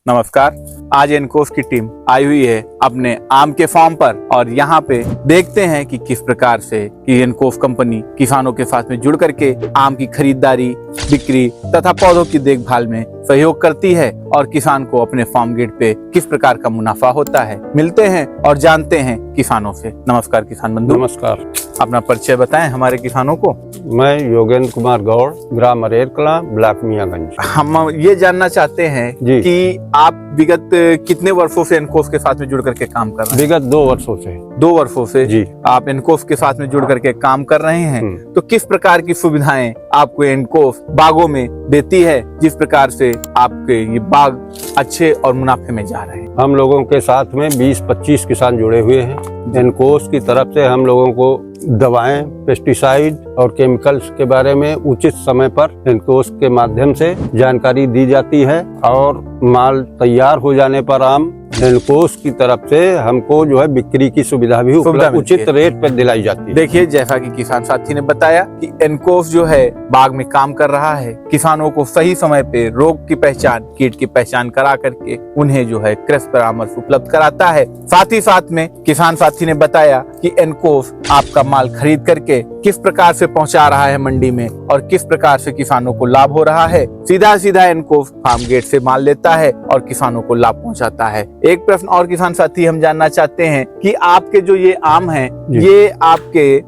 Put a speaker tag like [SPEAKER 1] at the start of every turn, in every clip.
[SPEAKER 1] नमस्कार। आज एनकोफ की टीम आई हुई है अपने आम के फार्म पर और यहाँ पे देखते हैं कि किस प्रकार से कि एनकोफ कंपनी किसानों के साथ में जुड़ करके आम की खरीदारी, बिक्री तथा पौधों की देखभाल में सहयोग करती है और किसान को अपने फार्म गेट पे किस प्रकार का मुनाफा होता है। मिलते हैं और जानते हैं किसानों से। नमस्कार किसान बंधु।
[SPEAKER 2] नमस्कार।
[SPEAKER 1] अपना परिचय बताएं हमारे किसानों को।
[SPEAKER 2] मैं योगेंद्र कुमार गौड़, ग्राम अरेर कला, ब्लॉक मियागंज।
[SPEAKER 1] हम ये जानना चाहते हैं कि आप विगत कितने वर्षों से एनकोफ के साथ में जुड़ करके काम कर रहे हैं?
[SPEAKER 2] विगत 2 वर्षों से।
[SPEAKER 1] 2 वर्षों से
[SPEAKER 2] जी।
[SPEAKER 1] आप एनकोफ के साथ में जुड़ करके काम कर रहे हैं। तो किस प्रकार की सुविधाएं आपको एनकोफ बागों में देती है, जिस प्रकार से आपके ये बाग अच्छे और मुनाफे में जा रहे हैं?
[SPEAKER 2] हम लोगों के साथ में 20-25 किसान जुड़े हुए हैं। एनकोफ की तरफ से हम लोगों को दवाएं, पेस्टिसाइड और केमिकल्स के बारे में उचित समय पर एनकोफ के माध्यम से जानकारी दी जाती है और माल तैयार हो जाने पर आम एनकोफ की तरफ से हमको जो है बिक्री की सुविधा भी उचित रेट पर दिलाई जाती है।
[SPEAKER 1] देखिए, जैसा कि किसान साथी ने बताया कि एनकोफ जो है बाग में काम कर रहा है, किसानों को सही समय पे रोग की पहचान, कीट की पहचान करा करके उन्हें जो है कृषि परामर्श उपलब्ध कराता है। साथ ही साथ में किसान साथी ने बताया कि एनकोफ आपका माल खरीद करके किस प्रकार से पहुंचा रहा है मंडी में और किस प्रकार से किसानों को लाभ हो रहा है। सीधा सीधा एनकोफ फार्म गेट से माल लेता है और किसानों को लाभ पहुंचाता है। एक प्रश्न और किसान साथी हम जानना चाहते हैं कि आपके जो ये आम हैं, ये आपके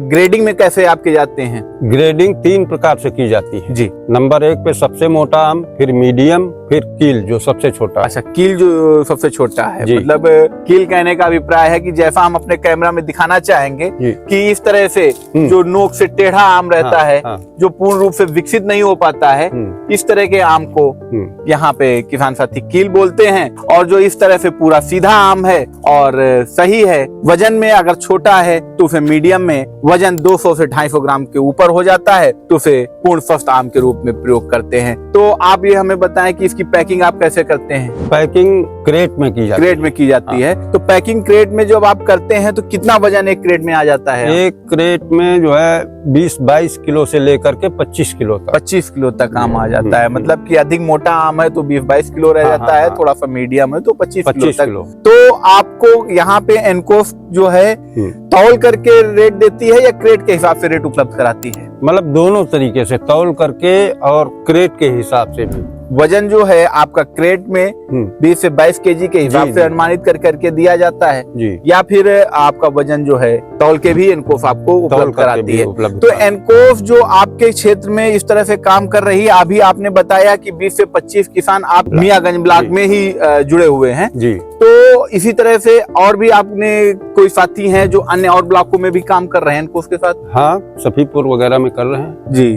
[SPEAKER 1] ग्रेडिंग में कैसे आपके जाते हैं?
[SPEAKER 2] ग्रेडिंग 3 प्रकार से की जाती है
[SPEAKER 1] जी।
[SPEAKER 2] नंबर 1 पे सबसे मोटा आम, फिर मीडियम, फिर कील जो सबसे छोटा।
[SPEAKER 1] अच्छा, कील जो सबसे छोटा है। मतलब कील कहने का अभिप्राय है कि जैसा हम अपने कैमरा में दिखाना चाहेंगे कि इस तरह से जो नोक से टेढ़ा आम रहता है, जो पूर्ण रूप से विकसित नहीं हो पाता है, इस तरह के आम को यहाँ पे किसान साथी कील बोलते हैं। और जो इस तरह से पूरा सीधा आम है और सही है, वजन में अगर छोटा है तो उसे मीडियम में, वजन 200 से 250 ग्राम के ऊपर हो जाता है तो उसे पूर्ण स्वस्थ आम के रूप में प्रयोग करते हैं। तो आप ये हमें बताएं कि इसकी पैकिंग आप कैसे करते हैं?
[SPEAKER 2] पैकिंग क्रेट में की जाती है।
[SPEAKER 1] क्रेट में की जाती है। तो पैकिंग क्रेट में जब आप करते हैं तो कितना वजन एक क्रेट में आ जाता है?
[SPEAKER 2] एक क्रेट में जो है 20-22 किलो से लेकर के 25 किलो तक।
[SPEAKER 1] 25 किलो तक आम आ जाता है। मतलब कि अधिक मोटा आम है तो 20-22 किलो रह जाता है, थोड़ा सा मीडियम है तो 25 किलो तक। तो आपको यहाँ पे एनकोफ जो है तौल करके रेट देती है या क्रेट के हिसाब से रेट उपलब्ध कराती है?
[SPEAKER 2] मतलब दोनों तरीके से, तौल करके और क्रेट के हिसाब से भी।
[SPEAKER 1] वजन जो है आपका क्रेट में 20 से 22 केजी के हिसाब से अनुमानित कर करके दिया जाता है जी। या फिर आपका वजन जो है तौल के भी एनकोफ आपको उपलब्ध कराती है। तो एनकोफ जो आपके क्षेत्र में इस तरह से काम कर रही है, अभी आपने बताया कि 20 से 25 किसान आप मियागंज ब्लॉक में ही जुड़े हुए हैं जी। तो इसी तरह से और भी आपने कोई साथी हैं जो अन्य और ब्लॉकों में भी काम कर रहे हैं एनकोफ के साथ?
[SPEAKER 2] हाँ, सफीपुर वगैरह में कर रहे हैं
[SPEAKER 1] जी।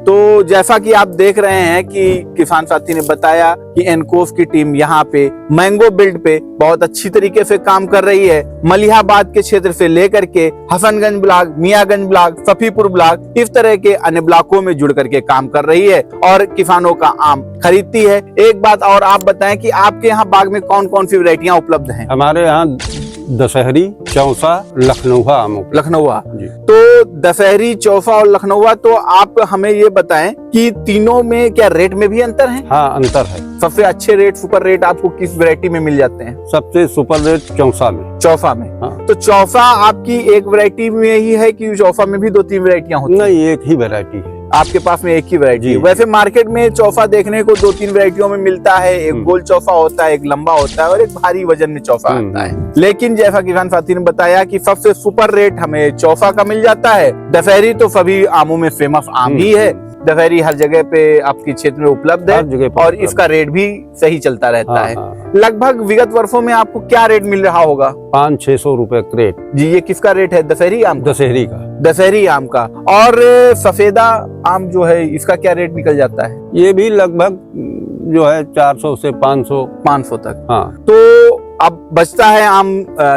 [SPEAKER 1] तो जैसा कि आप देख रहे हैं कि किसान साथी ने बताया कि एनकोफ की टीम यहाँ पे मैंगो बिल्ड पे बहुत अच्छी तरीके से काम कर रही है। मलिहाबाद के क्षेत्र से लेकर के Hasanganj block, Miyaganj block, Safipur block, इस तरह के अन्य ब्लॉकों में जुड़ करके काम कर रही है और किसानों का आम खरीदती है। एक बात और आप बताएं कि आपके यहाँ बाग में कौन कौन सी वैरायटियां उपलब्ध हैं?
[SPEAKER 2] हमारे यहाँ दशहरी, चौसा, लखनऊआ आम।
[SPEAKER 1] लखनऊआ। तो दशहरी, चौसा और लखनऊआ, तो आप हमें ये बताएं कि तीनों में क्या रेट में भी अंतर है?
[SPEAKER 2] हाँ, अंतर है।
[SPEAKER 1] सबसे अच्छे रेट, सुपर रेट आपको किस वैरायटी में मिल जाते हैं?
[SPEAKER 2] सबसे सुपर रेट चौसा में।
[SPEAKER 1] चौसा में। हाँ। तो चौसा आपकी एक वैरायटी में ही है कि चौसा में भी 2-3 वैरायटियां होती हैं?
[SPEAKER 2] नहीं, एक ही वैरायटी है।
[SPEAKER 1] आपके पास में एक ही वैरायटी है। वैसे मार्केट में चौसा देखने को 2-3 वैरायटियों में मिलता है। एक गोल चौसा होता है, एक लंबा होता है और एक भारी वजन में चौसा आता है। लेकिन जैसा किसान साथी ने बताया कि सबसे सुपर रेट हमें चौसा का मिल जाता है। दशहरी तो सभी आमों में फेमस आम ही है। दशहरी हर जगह पे आपके क्षेत्र में उपलब्ध है और इसका रेट भी सही चलता रहता है। लगभग विगत वर्षों में आपको क्या रेट मिल रहा होगा?
[SPEAKER 2] 500-600 रुपए क्रेट जी।
[SPEAKER 1] ये किसका रेट है? दशहरी आम?
[SPEAKER 2] दशहरी का।
[SPEAKER 1] दशहरी आम का। और सफेदा आम जो है इसका क्या रेट निकल जाता है?
[SPEAKER 2] ये भी लगभग जो है 400 से 500
[SPEAKER 1] तक।
[SPEAKER 2] हाँ।
[SPEAKER 1] तो अब बचता है आम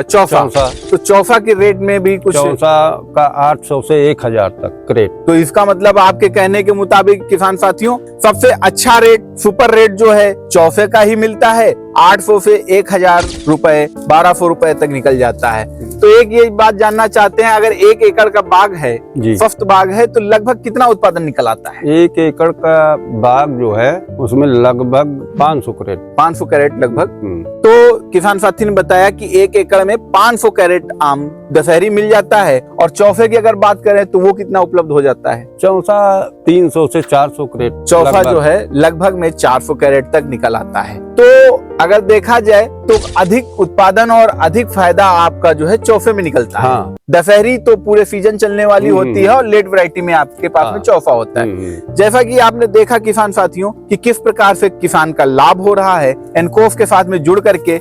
[SPEAKER 1] चौसा। तो चौसा के रेट में भी कुछ?
[SPEAKER 2] चौसा का 800 से 1000 तक क्रेट।
[SPEAKER 1] तो इसका मतलब आपके कहने के मुताबिक किसान साथियों, सबसे अच्छा रेट, सुपर रेट जो है चौसे का ही मिलता है। 800 से 1000 रुपए, 1200 रुपए तक निकल जाता है। तो एक ये बात जानना चाहते हैं, अगर 1 एकड़ का बाग है,
[SPEAKER 2] जी
[SPEAKER 1] स्वस्थ बाग है, तो लगभग कितना उत्पादन निकल आता है?
[SPEAKER 2] 1 एकड़ का बाग जो है उसमें लगभग 500 कैरेट।
[SPEAKER 1] 500 कैरेट लगभग। तो किसान साथी ने बताया कि 1 एकड़ में 500 कैरेट आम दशहरी मिल जाता है। और चौफे की अगर बात करें तो वो कितना उपलब्ध हो जाता है?
[SPEAKER 2] चौसा 300 से 400 कैरेट।
[SPEAKER 1] चौफा जो है लगभग में 400 कैरेट तक निकल आता है। तो अगर देखा जाए तो अधिक उत्पादन और अधिक फायदा आपका जो है चौफे में निकलता है।
[SPEAKER 2] हाँ।
[SPEAKER 1] दशहरी तो पूरे सीजन चलने वाली होती है और लेट वैरायटी में आपके पास में चौफा होता है। जैसा कि आपने देखा किसान साथियों कि किस प्रकार से किसान का लाभ हो रहा है। एनकोफ के साथ में जुड़ करके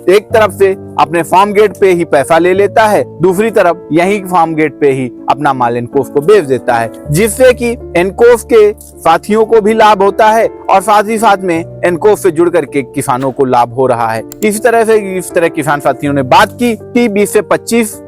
[SPEAKER 1] एक तरफ से अपने फार्म गेट पे ही पैसा ले लेता है, दूसरी तरफ यही फार्म गेट पे ही अपना माल एनकोफ को बेच देता है, जिससे कि एनकोफ के साथियों को भी लाभ होता है और साथ ही साथ में एनकोफ से जुड़ करके किसानों को लाभ हो रहा है। इस तरह किसान साथियों ने बात की कि 20 से 25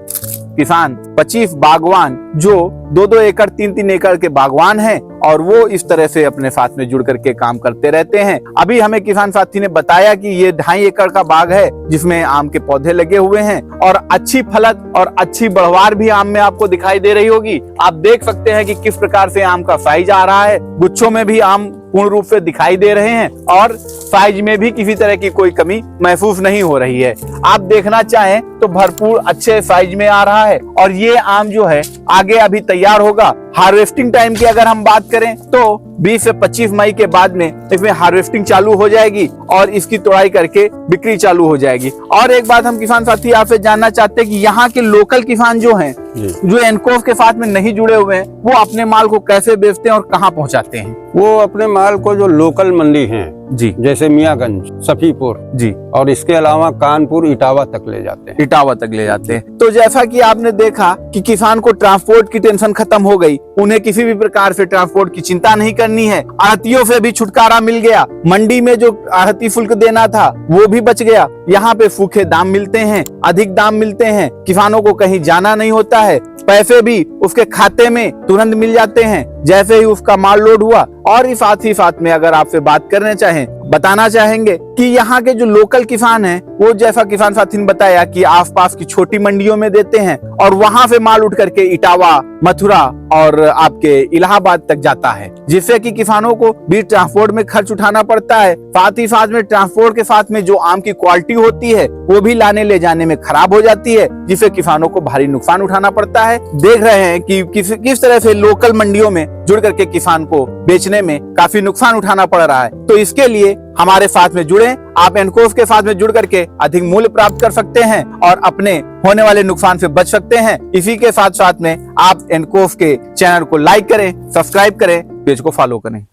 [SPEAKER 1] किसान 25 बागवान जो 2-2 एकड़ 3-3 एकड़ के बागवान हैं और वो इस तरह से अपने साथ में जुड़ करके काम करते रहते हैं। अभी हमें किसान साथी ने बताया कि ये 2.5 एकड़ का बाग है जिसमें आम के पौधे लगे हुए हैं और अच्छी फलत और अच्छी बढ़वार भी आम में आपको दिखाई दे रही होगी। आप देख सकते हैं कि किस प्रकार से आम का साइज आ रहा है। गुच्छों में भी आम पूर्ण रूप से दिखाई दे रहे हैं और साइज में भी किसी तरह की कोई कमी महसूस नहीं हो रही है। आप देखना चाहें तो भरपूर अच्छे साइज में आ रहा है और ये आम जो है आगे अभी तैयार होगा। हार्वेस्टिंग टाइम की अगर हम बात करें तो 20 से 25 मई के बाद में इसमें हार्वेस्टिंग चालू हो जाएगी और इसकी तोड़ाई करके बिक्री चालू हो जाएगी। और एक बात हम किसान साथी आपसे जानना चाहते हैं कि यहाँ के लोकल किसान जो हैं, जो एनकोफ के साथ में नहीं जुड़े हुए हैं, वो अपने माल को कैसे बेचते हैं और कहाँ पहुँचाते हैं?
[SPEAKER 2] वो अपने माल को जो लोकल मंडी है
[SPEAKER 1] जी,
[SPEAKER 2] जैसे मियागंज, सफीपुर
[SPEAKER 1] जी,
[SPEAKER 2] और इसके अलावा कानपुर, इटावा तक ले जाते हैं।
[SPEAKER 1] इटावा तक ले जाते हैं। तो जैसा कि आपने देखा कि किसान को ट्रांसपोर्ट की टेंशन खत्म हो गई, उन्हें किसी भी प्रकार से ट्रांसपोर्ट की चिंता नहीं करनी है। आढ़तियों से भी छुटकारा मिल गया। मंडी में जो आढ़ती शुल्क देना था वो भी बच गया। यहाँ पे सूखे दाम मिलते हैं, अधिक दाम मिलते हैं। किसानों को कहीं जाना नहीं होता है। पैसे भी उसके खाते में तुरंत मिल जाते हैं जैसे ही उसका माल लोड हुआ। और इस साथ ही साथ में अगर आपसे बात करने चाहें, बताना चाहेंगे कि यहाँ के जो लोकल किसान हैं वो जैसा किसान साथी ने बताया कि आसपास की छोटी मंडियों में देते हैं और वहां से माल उठ करके इटावा, मथुरा और आपके इलाहाबाद तक जाता है, जिससे कि किसानों को भी ट्रांसपोर्ट में खर्च उठाना पड़ता है। साथ ही साथ में ट्रांसपोर्ट के साथ में जो आम की क्वालिटी होती है वो भी लाने ले जाने में खराब हो जाती है, जिससे किसानों को भारी नुकसान उठाना पड़ता है। देख रहे हैं कि किस तरह से लोकल मंडियों में जुड़ करके किसान को बेचने में काफी नुकसान उठाना पड़ रहा है। तो इसके लिए हमारे साथ में जुड़े, आप एनकोफ के साथ में जुड़ करके अधिक मूल्य प्राप्त कर सकते हैं और अपने होने वाले नुकसान से बच सकते हैं। इसी के साथ साथ में आप एनकोफ के चैनल को लाइक करें, सब्सक्राइब करें, पेज को फॉलो करें।